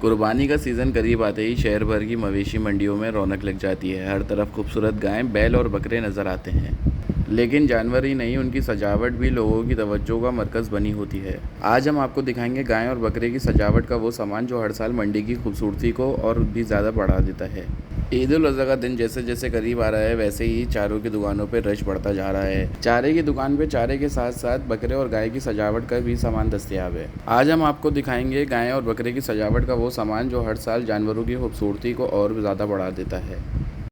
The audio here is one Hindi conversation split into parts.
कुर्बानी का सीज़न करीब आते ही शहर भर की मवेशी मंडियों में रौनक लग जाती है। हर तरफ खूबसूरत गायें, बैल और बकरे नज़र आते हैं। लेकिन जानवर ही नहीं, उनकी सजावट भी लोगों की तवज्जो का मरकज़ बनी होती है। आज हम आपको दिखाएंगे गाय और बकरे की सजावट का वो सामान जो हर साल मंडी की खूबसूरती को और भी ज़्यादा बढ़ा देता है। ईद उल अज़हा का दिन जैसे जैसे करीब आ रहा है, वैसे ही चारों की दुकानों पर रश बढ़ता जा रहा है। चारे की दुकान पे चारे के साथ साथ बकरे और गाय की सजावट का भी सामान दस्तयाब है। आज हम आपको दिखाएंगे गाय और बकरे की सजावट का वो सामान जो हर साल जानवरों की खूबसूरती को और ज़्यादा बढ़ा देता है।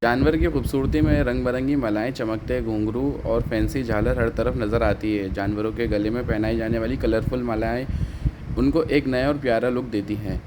जानवर की खूबसूरती में रंग बिरंगी मालाएं, चमकते घुंघरू और फैंसी झालर हर तरफ नज़र आती है। जानवरों के गले में पहनाई जाने वाली कलरफुल मालाएं उनको एक नया और प्यारा लुक देती हैं।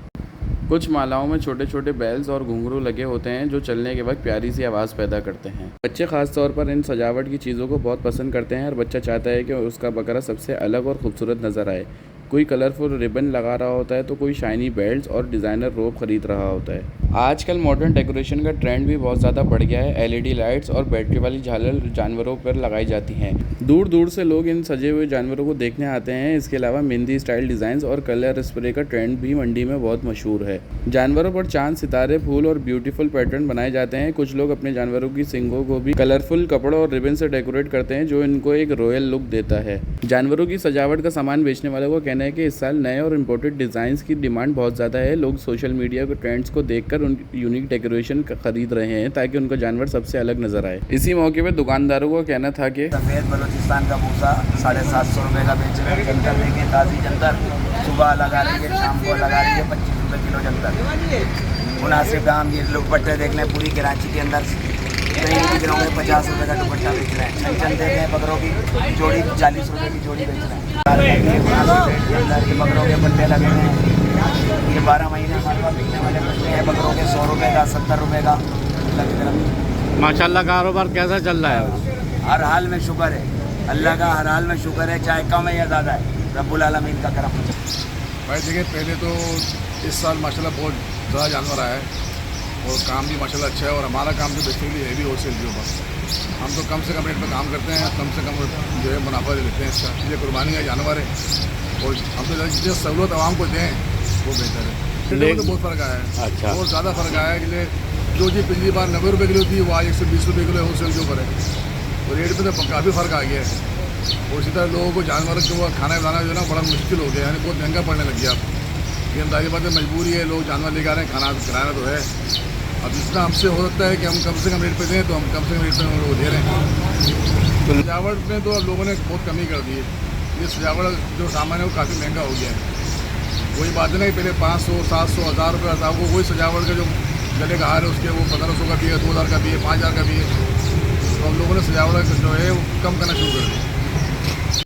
कुछ मालाओं में छोटे छोटे बेल्स और घुंघरू लगे होते हैं जो चलने के वक्त प्यारी सी आवाज़ पैदा करते हैं। बच्चे खास तौर पर इन सजावट की चीज़ों को बहुत पसंद करते हैं। हर बच्चा चाहता है कि उसका बकरा सबसे अलग और खूबसूरत नज़र आए। कोई कलरफुल रिबन लगा रहा होता है तो कोई शाइनी बेल्ट्स और डिज़ाइनर रोब खरीद रहा होता है। आजकल मॉडर्न डेकोरेशन का ट्रेंड भी बहुत ज़्यादा बढ़ गया है। एलईडी लाइट्स और बैटरी वाली झालर जानवरों पर लगाई जाती हैं। दूर दूर से लोग इन सजे हुए जानवरों को देखने आते हैं। इसके अलावा मेहंदी स्टाइल डिज़ाइंस और कलर स्प्रे का ट्रेंड भी मंडी में बहुत मशहूर है। जानवरों पर चांद, सितारे, फूल और ब्यूटीफुल पैटर्न बनाए जाते हैं। कुछ लोग अपने जानवरों की सींगों को भी कलरफुल कपड़ों और रिबन से डेकोरेट करते हैं जो इनको एक रॉयल लुक देता है। जानवरों की सजावट का सामान बेचने वालों का कहना है कि इस साल नए और इम्पोर्टेड डिज़ाइंस की डिमांड बहुत ज़्यादा है। लोग सोशल मीडिया के ट्रेंड्स को देखकर उन यूनिक डेकोरेशन खरीद रहे हैं ताकि उनका जानवर सबसे अलग नजर आए। इसी मौके पर दुकानदारों का कहना था कि सफ़ेद बलूचिस्तान का भूसा 750 रुपये का बेच रहे हैं। जंतर देखें, ताज़ी जंतर सुबह लगा रही है, शाम को लगा रही है 25 रुपये किलो जंतर। मुनासिब दाम। ये दुपट्टे देख लें, पूरी कराची के अंदर कई दिनों में 50 रुपये का दुपट्टा बेच रहे हैं। छन देखें, बकरों की जोड़ी 40 रुपये की जोड़ी बेच रहे हैं। बकरों के पट्टे लगे हैं। ये 12 महीने हमारे पास बिकने वाले पट्टे हैं बकरों के 100 रुपये का, 70 रुपये का। माशाल्लाह कारोबार कैसा चल रहा है? हर हाल में शुक्र है अल्लाह का, हर हाल में शुक्र है, चाहे कम है या ज़्यादा है, रब्बुल आलमीन का करम। भाई देखिए, पहले तो इस साल माशाल्लाह बहुत ज़्यादा जानवर आया है और काम भी माशाल्लाह अच्छा है। और हमारा काम तो बेसिकली है भी होलसेल के ऊपर। हम तो कम से कम रेट में काम करते हैं, कम से कम जो है मुनाफा लेते हैं इसका। ये कुर्बानी का जानवर है और हम तो जितनी सहूलत आवाम को दें वो बेहतर है। तो बहुत फ़र्क आया है। अच्छा, बहुत ज़्यादा फ़र्क आया है कि जो चीज़ पिछली बार 90 रुपये किलो थी वो आज 120 रुपये किलो होलसेल के ऊपर है। तो रेट में तो काफ़ी फ़र्क आ गया है। और इसी तरह लोगों को जानवर को खाना बनाना जो है ना बड़ा मुश्किल हो गया, यानी बहुत महंगा पड़ने लग गया। ये अंदाज़ी बात है, मजबूरी है, लोग जानवर लेकर आ रहे हैं, खाना खिलाना तो है। अब जितना हमसे हो सकता है कि हम कम से कम रेट पे दें तो हम कम से कम रेट पे हम लोग दे रहे हैं। सजावट में तो लोगों ने बहुत कमी कर दी है। ये सजावट जो सामान है वो काफ़ी महंगा हो गया है। वही बात है ना, पहले 500, 700, 1000 रुपये आता है। वही सजावट का जो गले का हार है उसके वो 1500 का भी है, 2000 का भी है, 5000 का भी है। तो हम लोगों ने सजावट जो है वो कम करना शुरू कर दिया।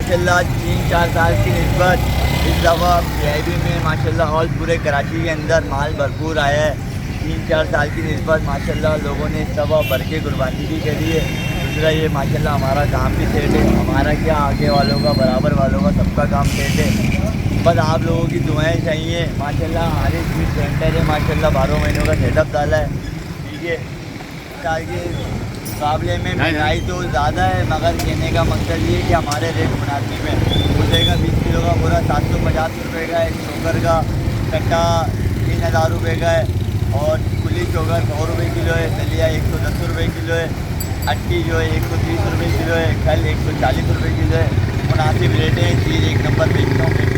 माशाल्लाह 3-4 साल की निस्बत इस दफ़ा PIB में माशाल्लाह और पूरे कराची के अंदर माल भरपूर आया है। 3-4 साल की निस्बत माशाल्लाह लोगों ने इस दफ़ा भर के कुर्बानी भी करी है। दूसरा ये माशाल्लाह हमारा काम भी सेट है। हमारा क्या, आगे वालों का, बराबर वालों का, सबका काम सेट है। बस आप लोगों की दुआएं चाहिए। माशाल्लाह हमारे स्वीट सेंटर है, माशाल्लाह 12 महीनों का सेटअप डाला है। ठीक है, ताकि मुकाबले में महंगाई तो ज़्यादा है, मगर कहने का मकसद ये है कि हमारे रेट मुनासिब है। भूसे का 20 किलो का पूरा 750 रुपये का है। शोकर का कट्टा 3000 रुपये का है। और खुली शोकर 100 रुपये किलो है। दलिया 110 रुपये किलो है। अट्टी जो है 130 रुपये किलो है। खल 140 रुपये किलो है। मुनासिब रेट है। चीज़ एक नंबर बेचता हूँ।